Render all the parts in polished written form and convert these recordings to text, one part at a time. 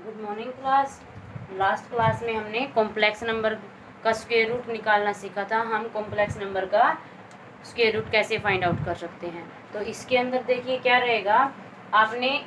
Good morning class. Last class में हमने complex number का स्क्वायर रूट निकालना सीखा था। हम कॉम्प्लेक्स नंबर का स्क्वायर रूट कैसे फाइंड आउट कर सकते हैं। तो इसके अंदर देखिए क्या रहेगा, आपने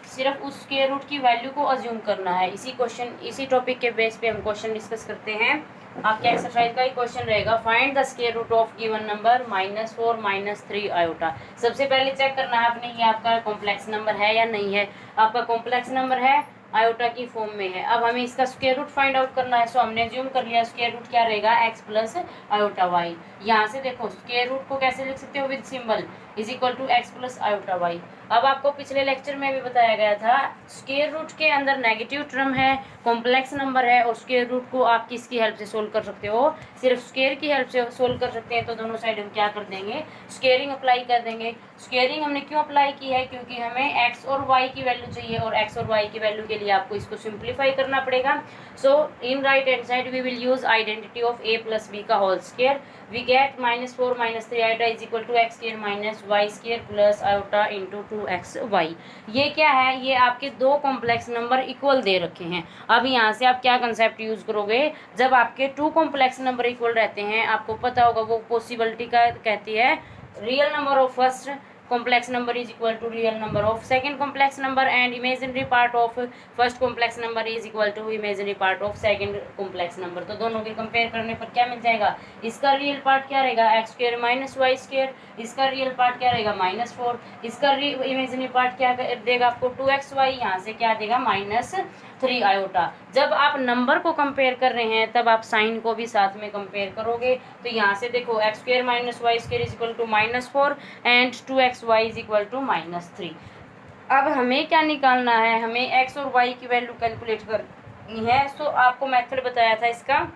सिर्फ उस स्क्वायर रूट की वैल्यू को अज्यूम करना है। इसी टॉपिक के बेस पे हम क्वेश्चन डिस्कस करते हैं। आपके एक्सरसाइज का एक क्वेश्चन रहेगा, find the square root of given number -4 -3 iota. सबसे पहले चेक करना है आपने, ये आपका कॉम्प्लेक्स नंबर है या नहीं है। आपका कॉम्प्लेक्स नंबर है, आयोटा की फॉर्म में है। अब हमें इसका स्क्वायर रूट फाइंड आउट करना है। सो हमने अज्यूम कर लिया स्क्वायर रूट क्या रहेगा, x प्लस आयोटा वाई। यहाँ से देखो स्क्वायर रूट को कैसे लिख सकते हो, with symbol is equal to x plus iota y. अब आपको पिछले लेक्चर में भी बताया गया था, स्क्वायर रूट के अंदर नेगेटिव टर्म है, कॉम्प्लेक्स नंबर है, और स्क्वायर रूट को आप किसकी हेल्प से सोल्व कर सकते हो, सिर्फ स्क्वायर की हेल्प से सोल्व कर सकते हैं। तो दोनों साइड हम क्या कर देंगे, स्क्वायरिंग अप्लाई कर देंगे। स्क्वायरिंग हमने क्यों अप्लाई की है, क्योंकि हमें x और y की वैल्यू चाहिए, और x और y की वैल्यू के लिए आपको इसको सिंप्लीफाई करना पड़ेगा। So in right hand side we will use identity of a plus b का whole square. We get -4 -3 iota is equal to x square minus y square plus iota into 2xy। ये क्या है, ये आपके दो complex number equal दे रखे हैं। अब यहाँ से आप क्या कंसेप्ट यूज करोगे, जब आपके टू कॉम्प्लेक्स नंबर इक्वल रहते हैं, आपको पता होगा वो पॉसिबिलिटी का कहती है, real number of first complex number is equal to real number of second complex number, and imaginary part of first complex number is equal to imaginary part of second complex number। तो दोनों के compare करने पर क्या मिल जाएगा, इसका real part क्या रहेगा x square minus y square, इसका रियल पार्ट क्या रहेगा -4, इसका इमेजिनरी पार्ट क्या देगा आपको 2xy, यहाँ से क्या देगा -3 आयोटा। जब आप नंबर को कंपेयर कर रहे हैं तब आप साइन को भी साथ में कंपेयर करोगे। तो यहाँ से देखो x square minus y square is equal to -4 and 2xy is equal to -3। अब हमें क्या निकालना है, हमें x और y की वैल्यू कैलकुलेट करनी है। सो आपको मेथड बताया था इसका,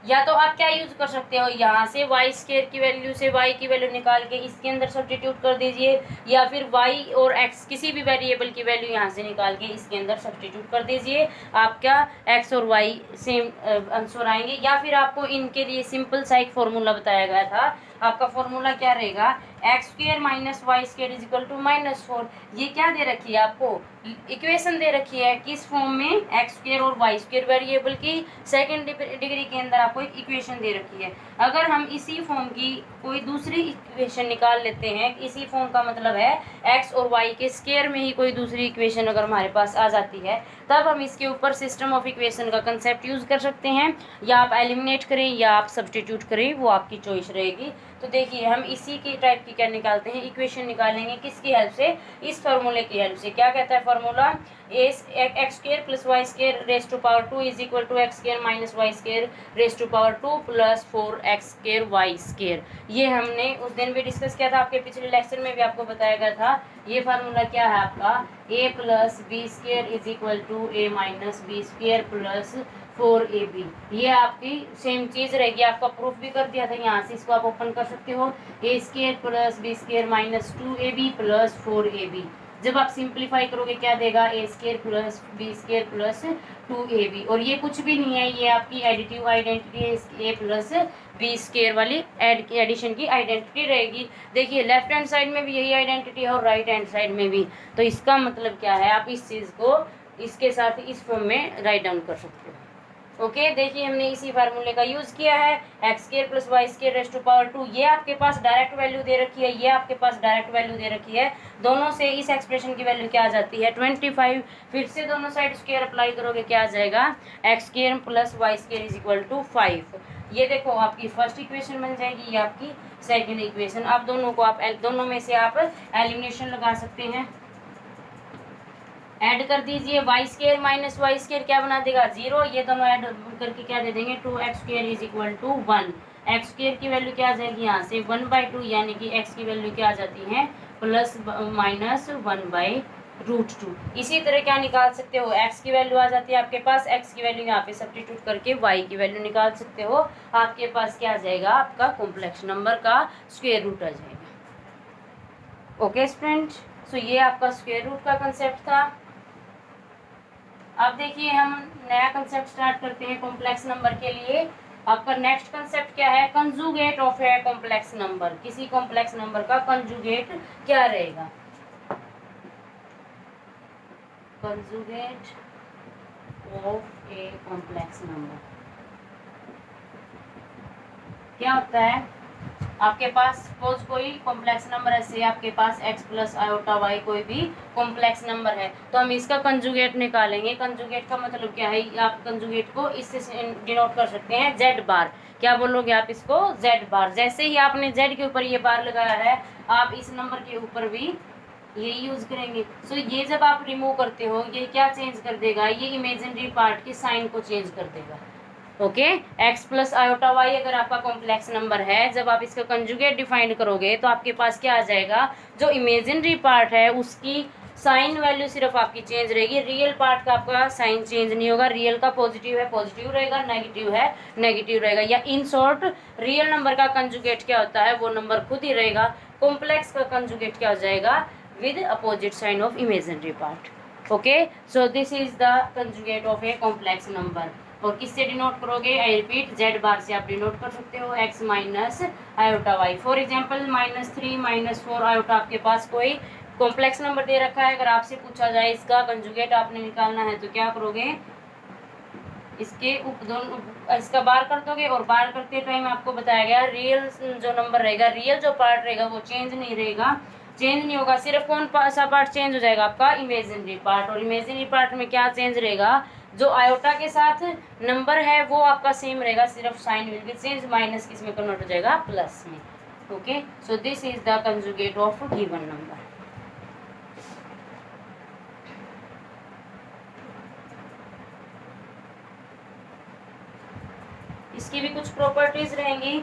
या तो आप क्या यूज कर सकते हो, यहाँ से वाई स्क्वायर की वैल्यू से वाई की वैल्यू निकाल के इसके अंदर सब्स्टिट्यूट कर दीजिए, या फिर वाई और एक्स किसी भी वेरिएबल की वैल्यू यहाँ से निकाल के इसके अंदर सब्स्टिट्यूट कर दीजिए। आपका एक्स और वाई सेम आंसर आएंगे। या फिर आपको इनके लिए सिंपल सा एक फॉर्मूला बताया गया था। आपका फॉर्मूला क्या रहेगा, x square minus y square is equal to -4। ये क्या दे रखी है आपको, इक्वेशन दे रखी है, किस फॉर्म में, एक्स स्क्वायर और वाई स्क्वायर वेरिएबल की सेकंड डिग्री के अंदर आपको एक इक्वेशन दे रखी है। अगर हम इसी फॉर्म की कोई दूसरी इक्वेशन निकाल लेते हैं, इसी फॉर्म का मतलब है एक्स और वाई के स्क्वायर में ही कोई दूसरी इक्वेशन अगर हमारे पास आ जाती है, तब हम इसके ऊपर सिस्टम ऑफ इक्वेशन का कंसेप्ट यूज कर सकते हैं। या आप एलिमिनेट करें या आप सब्स्टिट्यूट करें, वो आपकी चॉइस रहेगी। तो देखिए हम इसी की टाइप की क्या निकालते हैं, इक्वेशन निकालेंगे किसकी हेल्प से, इस फार्मूले की हेल्प से। क्या कहता है formula, x square plus y square raise to power 2 is equal to x square minus y square raise to power 2 plus 4x square y square. ये हमने उस दिन भी डिस्कस किया था, आपके पिछले लेक्चर में भी आपको बताया गया था। ये फार्मूला क्या है आपका, a plus b square is equal to a minus b square plus 4ab। ये आपकी सेम चीज रहेगी, आपका प्रूफ भी कर दिया था, यहाँ से इसको आप ओपन कर सकते हो, a square plus b square minus 2ab plus 4ab। जब आप सिंप्लीफाई करोगे क्या देगा, a square plus b square plus 2ab। और ये कुछ भी नहीं है, ये आपकी एडिटिव आइडेंटिटी है, a प्लस बी स्क्वायर वाली एडिशन की आइडेंटिटी रहेगी। देखिए लेफ्ट हैंड साइड में भी यही आइडेंटिटी है और राइट हैंड साइड में भी। तो इसका मतलब क्या है, आप इस चीज को इसके साथ इस फॉर्म में राइट डाउन कर सकते हो। ओके देखिए हमने इसी फार्मूले का यूज किया है, x square plus y square raise to power 2। ये आपके पास डायरेक्ट वैल्यू दे रखी है, ये आपके पास डायरेक्ट वैल्यू दे रखी है। दोनों से इस एक्सप्रेशन की वैल्यू क्या आ जाती है 25। फिर से दोनों साइड स्क्वायर अप्लाई करोगे क्या आ जाएगा, x square plus y square is equal to 5। ये देखो आपकी फर्स्ट इक्वेशन बन जाएगी, ये आपकी सेकेंड इक्वेशन। अब दोनों में से आप एलिमिनेशन लगा सकते हैं, ऐड कर दीजिए। Y square minus y square क्या बना देगा 0, ये दोनों ऐड करके क्या दे देंगे 2x square is equal to 1। X square की वैल्यू क्या आ जाएगी यहाँ से 1/2, यानी कि x की वैल्यू क्या आ जाती है प्लस माइनस 1/√2। इसी तरह क्या निकाल सकते हो, x की वैल्यू आ जाती है आपके पास, x की वैल्यू यहाँ पे सब्स्टिट्यूट करके y की वैल्यू निकाल सकते हो। आपके पास क्या आ जाएगा, आपका कॉम्प्लेक्स नंबर का स्क्वायर रूट आ जाएगा। ओके स्टूडेंट, सो ये आपका स्क्वायर रूट का कंसेप्ट था। अब देखिए हम नया कंसेप्ट स्टार्ट करते हैं कॉम्प्लेक्स नंबर के लिए। आपका नेक्स्ट कंसेप्ट क्या है, conjugate of a complex number. किसी कॉम्प्लेक्स नंबर का कंजुगेट क्या रहेगा। Conjugate of a complex number. क्या होता है, आपके पास सपोज कोई कॉम्प्लेक्स नंबर ऐसे आपके पास x प्लस आयोटा y कोई भी कॉम्प्लेक्स नंबर है, तो हम इसका कंजुगेट निकालेंगे। कंजुगेट का मतलब क्या है, आप कंजुगेट को इससे डिनोट कर सकते हैं z बार। क्या बोलोगे आप इसको, z बार। जैसे ही आपने z के ऊपर ये बार लगाया है, आप इस नंबर के ऊपर भी ये यूज करेंगे। सो ये जब आप रिमूव करते हो, ये क्या चेंज कर देगा, ये इमेजिनरी पार्ट के साइन को चेंज कर देगा। Okay, x plus iota y अगर आपका कॉम्प्लेक्स नंबर है, जब आप इसका कंजुगेट डिफाइन करोगे तो आपके पास क्या आ जाएगा, जो इमेजिनरी पार्ट है उसकी साइन वैल्यू सिर्फ आपकी चेंज रहेगी, रियल पार्ट का आपका साइन चेंज नहीं होगा। रियल का पॉजिटिव है पॉजिटिव रहेगा, नेगेटिव है नेगेटिव रहेगा। या इन शॉर्ट, रियल नंबर का कंजुगेट क्या होता है, वो नंबर खुद ही रहेगा। कॉम्प्लेक्स का कंजुगेट क्या हो जाएगा, with opposite sign of imaginary part. Okay, so this is the conjugate of a complex number. और किससे डिनोट करोगे, आई रिपीट, z बार से आप डिनोट कर सकते हो, x minus iota y। For example -3 -4 iota आपके पास कोई कॉम्प्लेक्स नंबर दे रखा है। अगर आपसे पूछा जाए इसका कंजुगेट आपने निकालना है, तो क्या करोगे, इसके दोनों इसका बार कर दोगे, और बार करते टाइम आपको बताया गया रियल जो नंबर रहेगा, रियल जो पार्ट रहेगा वो चेंज नहीं रहेगा, चेंज नहीं होगा। सिर्फ कौन सा पार्ट चेंज हो जाएगा, आपका इमेजिनरी पार्ट। और इमेजिनरी पार्ट में क्या चेंज रहेगा, जो आयोटा के साथ नंबर है वो आपका सेम रहेगा, सिर्फ sign will be change, minus किस में कन्वर्ट हो जाएगा, प्लस में। Okay, so this is the conjugate of given number. इसकी भी कुछ प्रॉपर्टीज रहेंगी।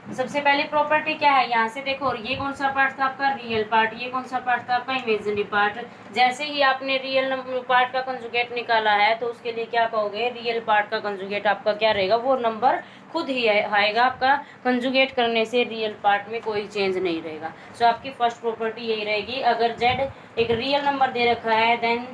सबसे पहले प्रॉपर्टी क्या है, यहाँ से देखो, ये कौन सा पार्ट था आपका, रियल पार्ट, ये कौन सा पार्ट था आपका, इमेजिनरी पार्ट। जैसे ही आपने रियल पार्ट का कंजुगेट निकाला है, तो उसके लिए क्या कहोगे, रियल पार्ट का कंजुगेट आपका क्या रहेगा, वो नंबर खुद ही आएगा। आपका कंजुगेट करने से रियल पार्ट में कोई चेंज नहीं रहेगा। सो आपकी फर्स्ट प्रॉपर्टी यही रहेगी, अगर z एक रियल नंबर दे रखा है, देन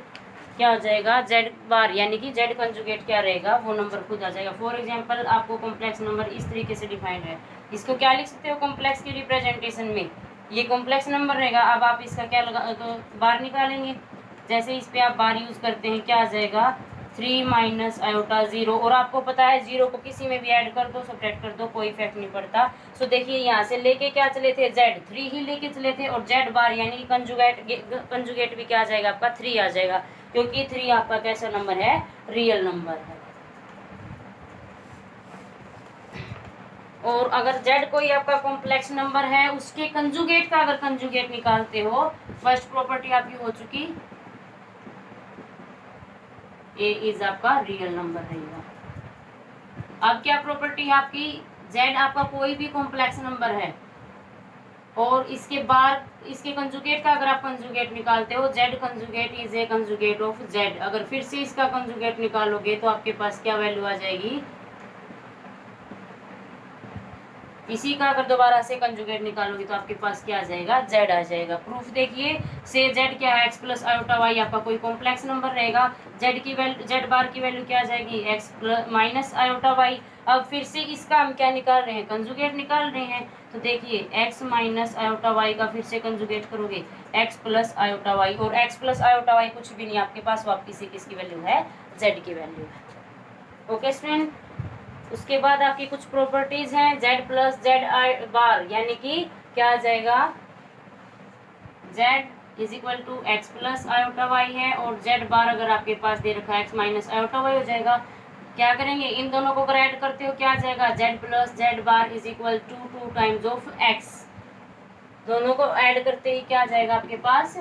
क्या हो जाएगा, z बार यानी कि z कंजुगेट क्या रहेगा, वो नंबर खुद आ जाएगा। फॉर एग्जांपल, आपको कॉम्प्लेक्स नंबर इस तरीके से डिफाइंड है, इसको क्या लिख सकते हो, कॉम्प्लेक्स की रिप्रेजेंटेशन में ये कॉम्प्लेक्स नंबर रहेगा। अब आप इसका क्या लगा, तो बार निकालेंगे। जैसे इस पे आप बार यूज करते हैं, क्या आ जाएगा, 3 माइनस आयोटा 0। और आपको पता है 0 को किसी में भी ऐड कर दो, सब्ट्रैक्ट कर दो, कोई इफेक्ट नहीं पड़ता। सो देखिए, यहाँ से लेके क्या चले थे, z 3 ही लेके चले थे, और z बार यानी कि कंजुगेट भी क्या आ जाएगा, आपका 3 आ जाएगा, क्योंकि 3 आपका कैसा नंबर है, रियल नंबर है। और अगर z कोई आपका कॉम्प्लेक्स नंबर है, उसके कंजुगेट का अगर कंजुगेट निकालते हो, फर्स्ट प्रॉपर्टी आपकी हो चुकी, a इज आपका रियल नंबर रहेगा। अब क्या प्रॉपर्टी है आपकी, z आपका कोई भी कॉम्प्लेक्स नंबर है, और इसके बाद इसके कंजुगेट का अगर आप कंजुगेट निकालते हो, z conjugate is a conjugate of z। अगर फिर से इसका कंजुगेट निकालोगे तो आपके पास क्या वैल्यू आ जाएगी, इसी का अगर दोबारा से कंजुगेट निकालोगे तो आपके पास क्या आ जाएगा, z आ जाएगा। प्रूफ देखिए, से z क्या है, x प्लस आयोटा y आपका कोई कॉम्प्लेक्स नंबर रहेगा, z की वैल्यू, z बार की वैल्यू क्या आ जाएगी, x plus minus iota y। अब फिर से इसका हम क्या निकाल रहे हैं, कंजुगेट निकाल रहे हैं। तो देखिए, x माइनस आयोटा y का फिर से कंजुगेट करोगे, x प्लस आयोटा y, और x प्लस आयोटा y कुछ भी नहीं आपके पास, वापस से किसकी वैल्यू है, z की वैल्यू है। ओके स्टूडेंट, उसके बाद आपकी कुछ प्रॉपर्टीज हैं, z प्लस जेड बार यानी कि क्या आ जाएगा, z is equal to x plus iota y है, और z बार अगर आपके पास दे रखा है x माइनस आयोटा वाई हो जाएगा। क्या करेंगे, इन दोनों को अगर ऐड करते हो क्या आ जाएगा, z plus z bar is equal to 2 times of x। दोनों को ऐड करते ही क्या आ जाएगा आपके पास,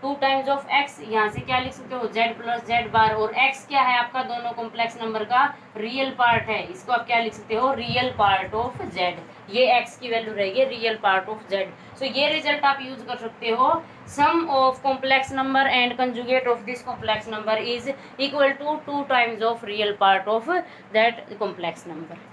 2 टाइम्स ऑफ x। यहाँ से क्या लिख सकते हो, z प्लस जेड बार, और x क्या है आपका, दोनों कॉम्प्लेक्स नंबर का रियल पार्ट है, इसको आप क्या लिख सकते हो, रियल पार्ट ऑफ z। ये x की वैल्यू रहेगी, real part of z। So ये रिजल्ट आप यूज कर सकते हो, sum of complex number and conjugate of this complex number is equal to 2 times of real part of that complex number.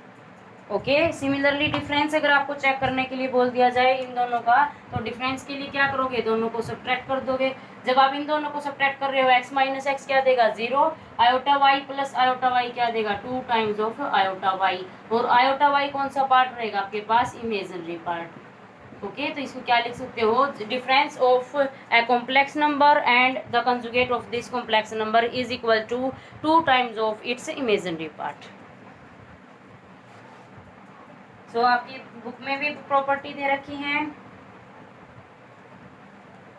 Okay, similarly difference अगर आपको check करने के लिए बोल दिया जाए इन दोनों का, तो डिफरेंस के लिए क्या करोगे, दोनों को सब्ट्रैक्ट कर दोगे। जब आप इन दोनों को सब्ट्रैक्ट कर रहे हो, x माइनस एक्स क्या देगा, 0, iota y plus iota y क्या देगा, 2 टाइम्स ऑफ आयोटा y। और आयोटा y कौन सा पार्ट रहेगा आपके पास, इमेजिनरी पार्ट। ओके, तो इसको क्या लिख सकते हो, difference of a complex number and the conjugate of this complex number is equal to 2 times of its imaginary part. So आपकी बुक में भी प्रॉपर्टी दे रखी है।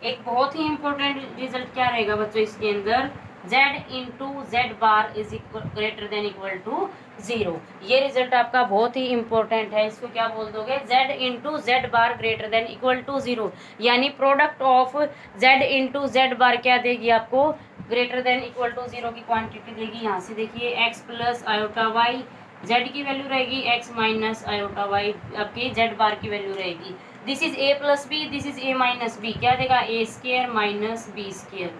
एक बहुत ही इंपॉर्टेंट रिजल्ट क्या रहेगा बच्चों इसके अंदर, z into z bar is greater than equal to 0। ये रिजल्ट आपका बहुत ही इंपॉर्टेंट है। इसको क्या बोल दोगे, z into z bar greater than equal to 0, यानी product of z into z bar क्या देगी आपको, ग्रेटर देन इक्वल टू 0 की क्वांटिटी देगी। यहाँ से देखिए x plus iota y, z की वैल्यू रहेगी x माइनस आयोटा वाई, आपकी z बार की वैल्यू रहेगी। This is a plus b, this is a minus b, क्या देगा a square minus b square,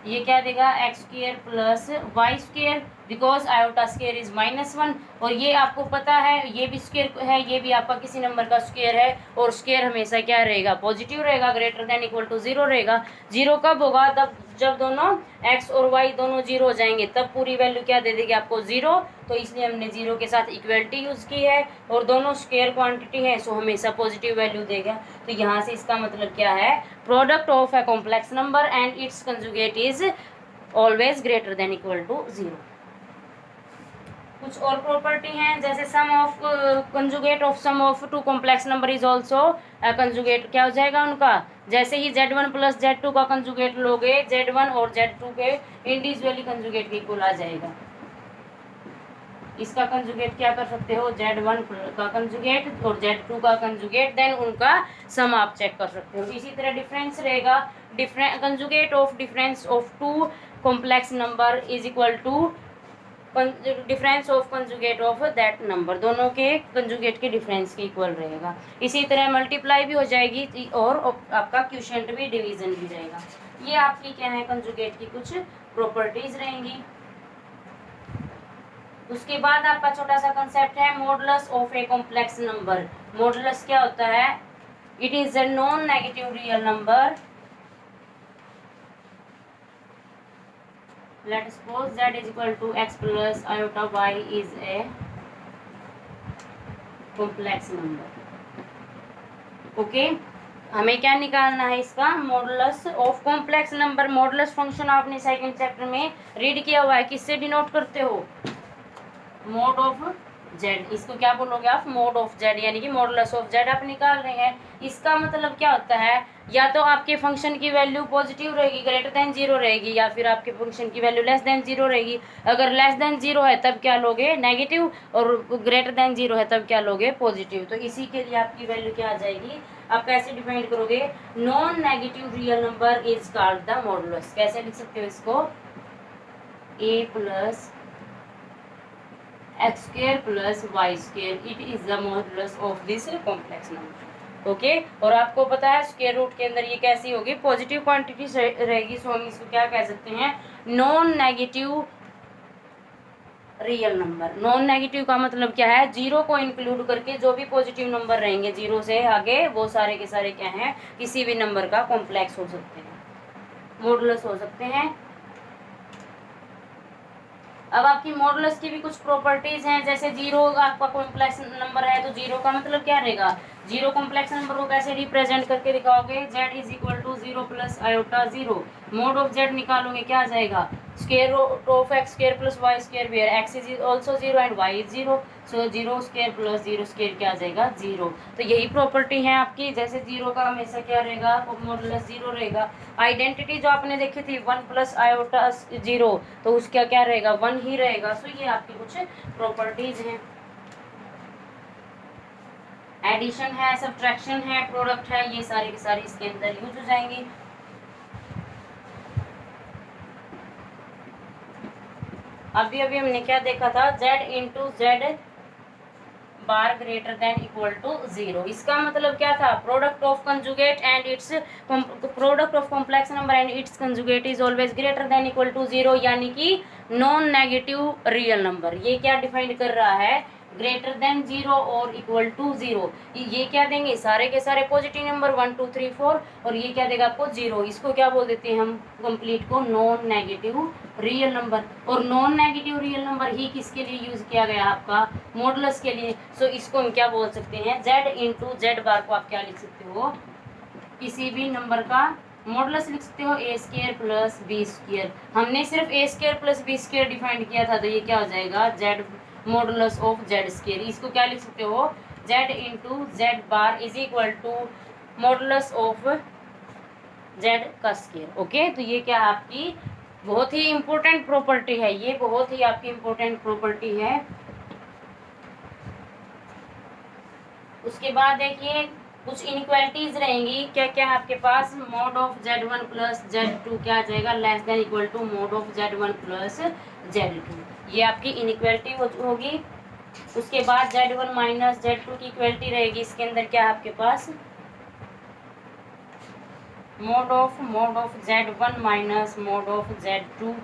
ये क्या देगा x square plus y square, because iota square is -1, और ये आपको पता है ये भी स्क्र है, ये भी आपका किसी नंबर का स्क्र है, और स्क्र हमेशा क्या रहेगा, पॉजिटिव रहेगा, ग्रेटर देन इक्वल टू 0 रहेगा। 0 कब होगा, तब जब दोनों x और y दोनों 0 हो जाएंगे, तब पूरी वैल्यू क्या दे देगी आपको 0। तो इसलिए हमने 0 के साथ इक्वलिटी यूज की है, और दोनों स्क्वायर क्वांटिटी है, सो हमेशा पॉजिटिव वैल्यू देगा। तो यहाँ से इसका मतलब क्या है, product of a complex number and its conjugate is always greater than equal to 0। कुछ और प्रॉपर्टी हैं, जैसे sum of conjugate of sum of two complex number is also conjugate, क्या हो जाएगा उनका, जैसे ही z1 प्लस z2 का कंजुगेट लोगे, z1 और z2 के इंडिविजुअली कंजुगेट के इक्वल आ जाएगा। इसका कंजुगेट क्या कर सकते हो, z1 का कंजुगेट और z2 का कंजुगेट, देन उनका सम आप चेक कर सकते हो। इसी तरह डिफरेंस रहेगा, conjugate of difference of two complex number is equal to difference of conjugate of that number, दोनों के कंजुगेट के डिफरेंस के इक्वल रहेगा। इसी तरह मल्टीप्लाई भी हो जाएगी, और आपका क्वोशिएंट भी, डिवीजन भी रहेगा। ये आपकी क्या है, कंजुगेट की कुछ प्रॉपर्टीज रहेंगी। उसके बाद आपका छोटा सा कंसेप्ट है modulus of a complex number. Modulus क्या होता है, it is a non negative real number, let suppose z is equal to x plus iota y is a complex number। Okay, हमें क्या निकालना है, इसका modulus of complex number. Modulus function आपने second chapter में रीड किया हुआ है, किससे डिनोट करते हो, मोड ऑफ z। इसको क्या बोलोगे आप, मोड ऑफ z, यानी कि मॉडुलस ऑफ z आप निकाल रहे हैं। इसका मतलब क्या होता है, या तो आपके फंक्शन की वैल्यू पॉजिटिव रहेगी, ग्रेटर देन 0 रहेगी, या फिर आपके फंक्शन की वैल्यू लेस देन 0 रहेगी। अगर लेस देन 0 है तब क्या लोगे, नेगेटिव, और ग्रेटर देन 0 है तब क्या लोगे, पॉजिटिव। तो इसी के लिए आपकी वैल्यू क्या आ जाएगी, आप कैसे डिफाइन करोगे, non negative real number is called the modulus. कैसे लिख सकते हो इसको, a plus x square plus y square, it is the modulus of this complex number. Okay, और आपको पता है स्क्वायर रूट के अंदर ये कैसी होगी, पॉजिटिव क्वांटिटी रहेगी। सो हम इसको क्या कह सकते हैं, non negative real number. Non negative का मतलब क्या है, 0 को इंक्लूड करके जो भी पॉजिटिव नंबर रहेंगे 0 से आगे, वो सारे के सारे क्या हैं, किसी भी नंबर का कॉम्प्लेक्स हो सकते हैं, मॉडुलस हो सकते हैं। अब आपकी मॉडुलस की भी कुछ प्रॉपर्टीज हैं, जैसे 0 आपका कॉम्प्लेक्स नंबर है, तो 0 का मतलब क्या रहेगा, 0 कॉम्प्लेक्स नंबर को कैसे रिप्रेजेंट करके दिखाओगे, z is equal to 0 plus iota 0। Mod of z निकालोगे, क्या आ जाएगा, square root of x square plus y square, where x is also 0 and y is 0, so 0 square plus 0 square क्या आ जाएगा, 0। तो यही प्रॉपर्टी है आपकी, जैसे 0 का हमेशा क्या रहेगा, मॉडुलस 0 रहेगा। आइडेंटिटी जो आपने देखी थी 1 प्लस आयोटा 0, तो उसका क्या रहेगा, 1 ही रहेगा। सो ये आपकी कुछ प्रॉपर्टीज हैं। एडिशन है, सब्ट्रैक्शन है, प्रोडक्ट है, ये सारी की सारी इसके अंदर यूज हो जाएंगी। अभी हमने क्या देखा था, z into z bar greater than equal to 0। इसका मतलब क्या था, product of conjugate and its product of complex number and its conjugate is always greater than equal to 0, यानी कि नॉन नेगेटिव रियल नंबर। ये क्या डिफाइन कर रहा है, ग्रेटर देन 0 और इक्वल टू 0। ये क्या देंगे, सारे के सारे पॉजिटिव नंबर 1 2 3 4, और ये क्या देगा आपको 0। इसको क्या बोल देते हैं हम कंप्लीट को, नॉन नेगेटिव रियल नंबर। और नॉन नेगेटिव रियल नंबर ही किसके लिए यूज किया गया आपका, मॉडुलस के लिए। सो इसको हम क्या बोल सकते हैं, z इंटू जेड बार को आप क्या लिख सकते हो, किसी भी नंबर का मॉडुलस लिख सकते हो, a square plus b square. हमने सिर्फ a square plus b square define किया था, तो ये क्या हो जाएगा, z modulus of z square. इसको क्या लिख सकते हो, z into z bar is equal to modulus of z का स्क्वायर। ओके, तो ये क्या आपकी बहुत ही इंपॉर्टेंट प्रॉपर्टी है, ये बहुत ही आपकी इंपॉर्टेंट प्रॉपर्टी है। उसके बाद देखिए कुछ इनइक्वालिटीज रहेंगी, क्या क्या आपके पास, mod of z1 plus z2 क्या आ जाएगा, less than equal to mod of z1 plus z2, ये आपकी इनइक्वालिटी होगी। उसके बाद z1 माइनस z2 की इक्वालिटी रहेगी, इसके अंदर क्या आपके पास, mod of z1 minus mod of z2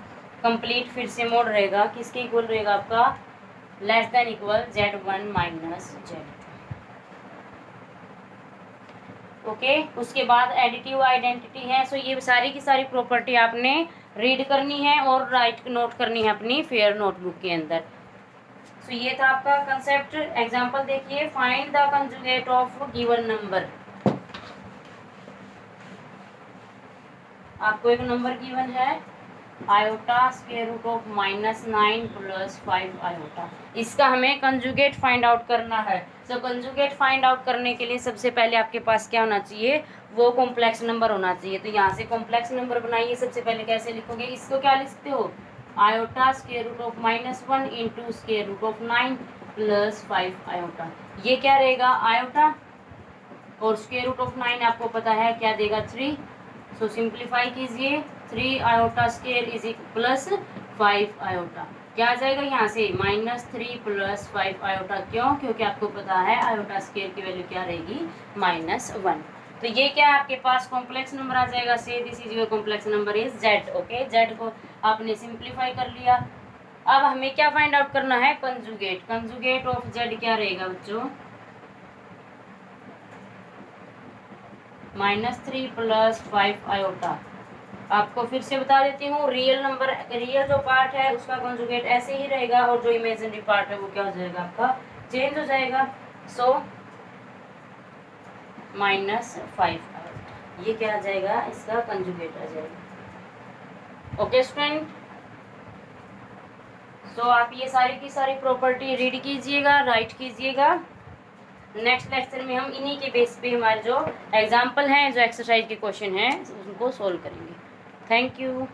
complete फिर से मोड रहेगा, किसके इक्वल रहेगा आपका, less than equal z1 minus z2। Okay, उसके बाद एडिटिव आइडेंटिटी है। सो ये सारी की सारी प्रॉपर्टी आपने रीड करनी है और राइट नोट करनी है अपनी फेयर नोटबुक के अंदर। सो ये था आपका कंसेप्ट। एग्जांपल देखिए, find the conjugate of given number. आपको एक नंबर गिवन है iota square root of -9 plus 5 iota, इसका हमें कंजुगेट फाइंड आउट करना है। तो कंजुगेट फाइंड आउट करने के लिए सबसे पहले आपके पास क्या होना चाहिए, वो कॉम्प्लेक्स नंबर होना चाहिए। तो यहाँ से कॉम्प्लेक्स नंबर बनाइए। सबसे पहले कैसे लिखोगे, इसको क्या लिख सकते हो, iota square root of -1 into square root of 9 plus 5 iota. ये क्या रहेगा, आयोटा, और स्क्वायर रूट ऑफ 9 आपको पता है क्या देगा, 3। सो सिंप्लीफाई कीजिए, 3 iota square is plus 5 iota, क्या आ जाएगा यहाँ से, -3 प्लस 5 आयोटा। क्यों, क्योंकि आपको पता है आयोटा स्क्वायर की वैल्यू क्या रहेगी, -1। तो ये क्या आपके पास कॉम्प्लेक्स नंबर आ जाएगा, से this is your complex number is z। Okay, z को आपने सिंप्लीफाई कर लिया। अब हमें क्या फाइंड आउट करना है, कंजुगेट। कंजुगेट ऑफ z क्या रहेगा बच्चों, -3 प्लस 5 आयोटा। आपको फिर से बता देती हूँ, रियल नंबर, रियल जो पार्ट है उसका कंजुगेट ऐसे ही रहेगा, और जो इमेजिनरी पार्ट है वो क्या हो जाएगा आपका, चेंज हो जाएगा। सो -5 आयोटा, ये क्या आ जाएगा, इसका कंजुगेट आ जाएगा। ओके स्टूडेंट, सो आप ये सारी की सारी प्रॉपर्टी रीड कीजिएगा, राइट कीजिएगा। नेक्स्ट लेक्चर में हम इन्हीं के बेस पे हमारे जो एग्जाम्पल हैं, जो एक्सरसाइज के क्वेश्चन हैं, उनको सोल्व करेंगे। Thank you.